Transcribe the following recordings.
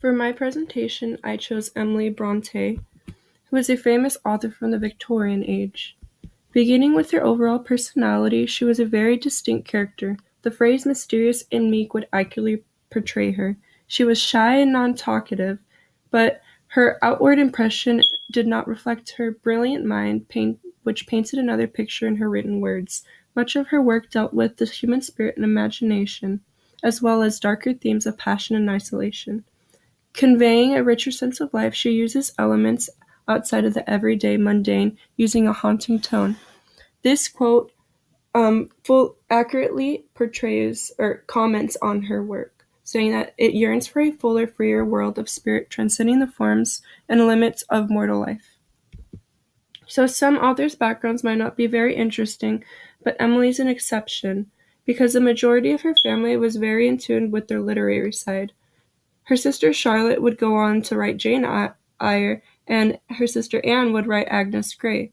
For my presentation, I chose Emily Bronte, who is a famous author from the Victorian age. Beginning with her overall personality, she was a very distinct character. The phrase mysterious and meek would accurately portray her. She was shy and non-talkative, but her outward impression did not reflect her brilliant mind, which painted another picture in her written words. Much of her work dealt with the human spirit and imagination, as well as darker themes of passion and isolation. Conveying a richer sense of life, she uses elements outside of the everyday mundane, using a haunting tone. This quote full accurately portrays or comments on her work, saying that it yearns for a fuller, freer world of spirit transcending the forms and limits of mortal life. So some authors' backgrounds might not be very interesting, but Emily's an exception because the majority of her family was very in tune with their literary side. Her sister Charlotte would go on to write Jane Eyre, and her sister Anne would write Agnes Grey.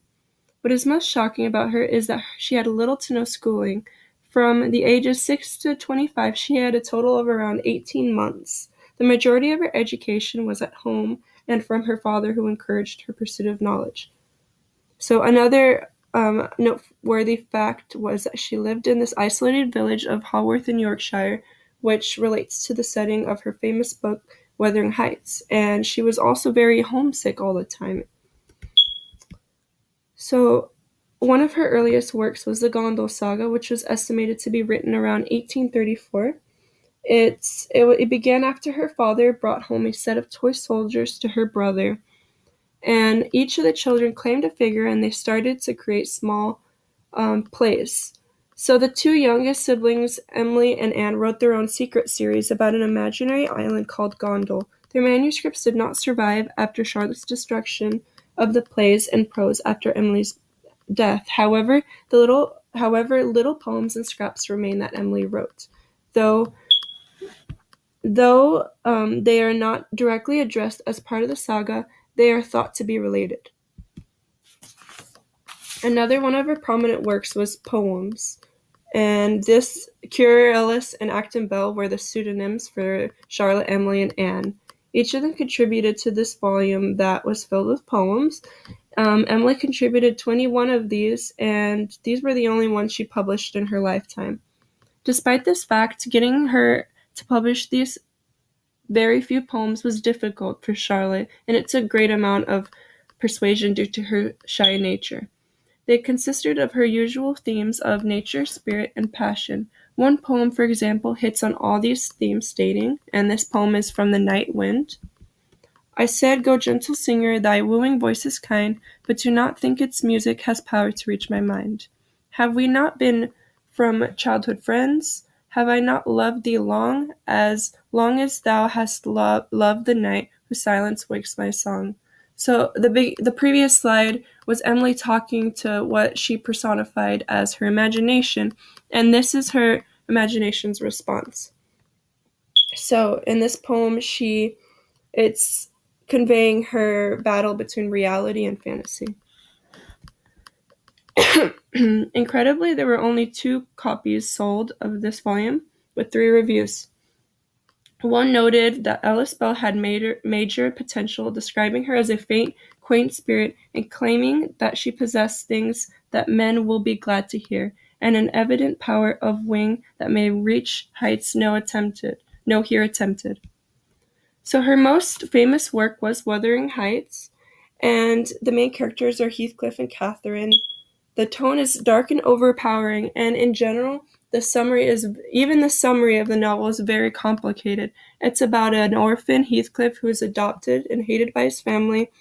What is most shocking about her is that she had little to no schooling. From the ages 6 to 25, she had a total of around 18 months. The majority of her education was at home and from her father, who encouraged her pursuit of knowledge. So another noteworthy fact was that she lived in this isolated village of Haworth in Yorkshire, which relates to the setting of her famous book, Wuthering Heights, and she was also very homesick all the time. So one of her earliest works was the Gondel Saga, which was estimated to be written around 1834. It began after her father brought home a set of toy soldiers to her brother, and each of the children claimed a figure, and they started to create small plays. So the two youngest siblings, Emily and Anne, wrote their own secret series about an imaginary island called Gondel. Their manuscripts did not survive after Charlotte's destruction of the plays and prose after Emily's death. However, little poems and scraps remain that Emily wrote. Though they are not directly addressed as part of the saga, they are thought to be related. Another one of her prominent works was poems, and this Currer Ellis and Acton Bell were the pseudonyms for Charlotte, Emily, and Anne. Each of them contributed to this volume that was filled with poems. Emily contributed 21 of these, and these were the only ones she published in her lifetime. Despite this fact, getting her to publish these very few poems was difficult for Charlotte, and it took great amount of persuasion due to her shy nature. They consisted of her usual themes of nature, spirit, and passion. One poem, for example, hits on all these themes, stating, and this poem is from The Night Wind, I said, go gentle singer, thy wooing voice is kind, but do not think its music has power to reach my mind. Have we not been from childhood friends? Have I not loved thee long as thou hast loved the night, whose silence wakes my song? So the previous slide was Emily talking to what she personified as her imagination, and this is her imagination's response. So in this poem, it's conveying her battle between reality and fantasy. Incredibly, there were only 2 copies sold of this volume, with 3 reviews. One noted that Alice Bell had major potential, describing her as a faint, quaint spirit and claiming that she possessed things that men will be glad to hear, and an evident power of wing that may reach heights no here attempted. So her most famous work was Wuthering Heights, and the main characters are Heathcliff and Catherine. The tone is dark and overpowering, and in general, the summary of the novel is very complicated. It's about an orphan, Heathcliff, who is adopted and hated by his family.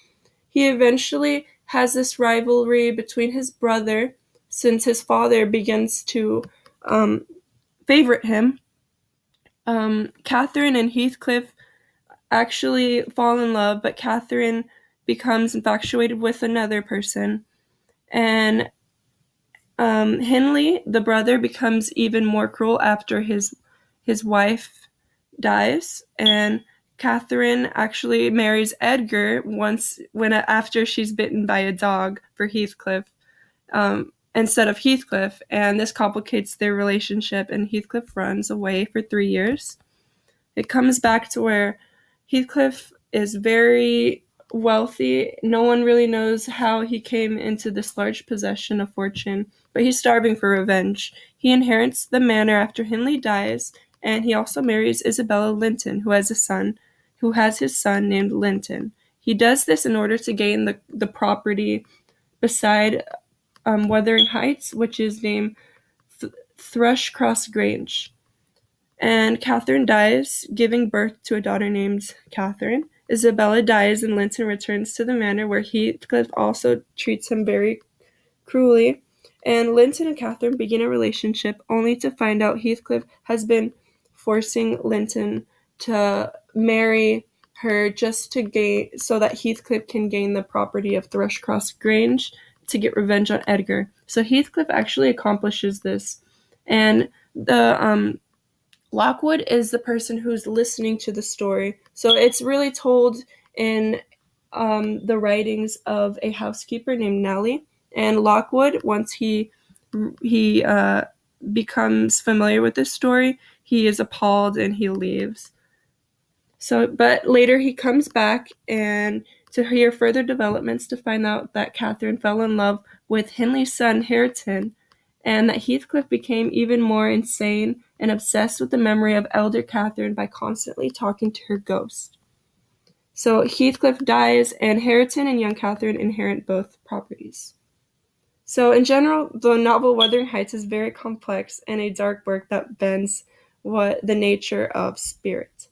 He eventually has this rivalry between his brother, since his father begins to favorite him. Catherine and Heathcliff actually fall in love, but Catherine becomes infatuated with another person, and Hindley, the brother, becomes even more cruel after his wife dies, and Catherine actually marries Edgar after she's bitten by a dog for Heathcliff instead of Heathcliff, and this complicates their relationship, and Heathcliff runs away for 3 years. It comes back to where Heathcliff is very wealthy. No one really knows how he came into this large possession of fortune, but he's starving for revenge. He inherits the manor after Hindley dies, and he also marries Isabella Linton, who has his son named Linton. He does this in order to gain the property beside Wuthering Heights, which is named Thrushcross Grange. And Catherine dies, giving birth to a daughter named Catherine. Isabella dies, and Linton returns to the manor, where Heathcliff also treats him very cruelly. And Linton and Catherine begin a relationship, only to find out Heathcliff has been forcing Linton to marry her just so that Heathcliff can gain the property of Thrushcross Grange to get revenge on Edgar. So Heathcliff actually accomplishes this, and the Lockwood is the person who's listening to the story. So it's really told in the writings of a housekeeper named Nellie. And Lockwood, once he becomes familiar with this story, he is appalled and he leaves. But later he comes back and to hear further developments, to find out that Catherine fell in love with Hindley's son Hareton, and that Heathcliff became even more insane and obsessed with the memory of elder Catherine by constantly talking to her ghost. So Heathcliff dies, and Hareton and young Catherine inherit both properties. So in general, the novel Wuthering Heights is very complex and a dark work that bends the nature of spirit.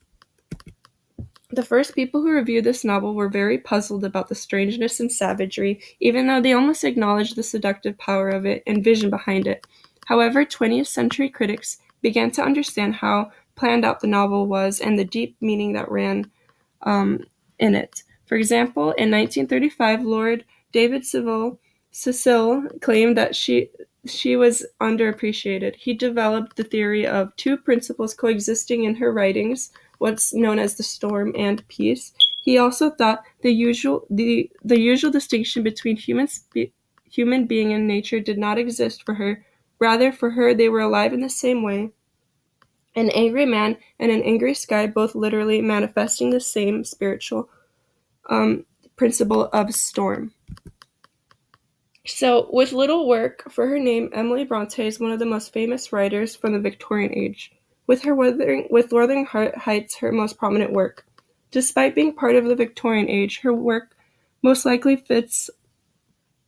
The first people who reviewed this novel were very puzzled about the strangeness and savagery, even though they almost acknowledged the seductive power of it and vision behind it. However, 20th century critics began to understand how planned out the novel was and the deep meaning that ran in it. For example, in 1935, Lord David Cecil claimed that she was underappreciated. He developed the theory of two principles coexisting in her writings, what's known as the storm and peace. He also thought the usual distinction between human being and nature did not exist for her. Rather, for her, they were alive in the same way. An angry man and an angry sky, both literally manifesting the same spiritual principle of storm. So, with little work for her name, Emily Bronte is one of the most famous writers from the Victorian age, with Wuthering Heights her most prominent work. Despite being part of the Victorian age, her work most likely fits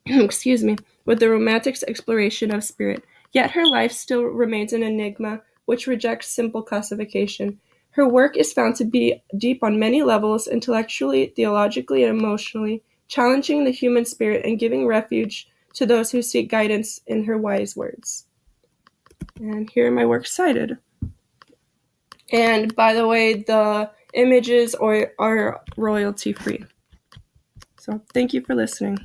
with the Romantic's exploration of spirit. Yet her life still remains an enigma which rejects simple classification. Her work is found to be deep on many levels, intellectually, theologically, and emotionally, challenging the human spirit and giving refuge to those who seek guidance in her wise words. And here are my works cited. And by the way, the images are royalty free. So thank you for listening.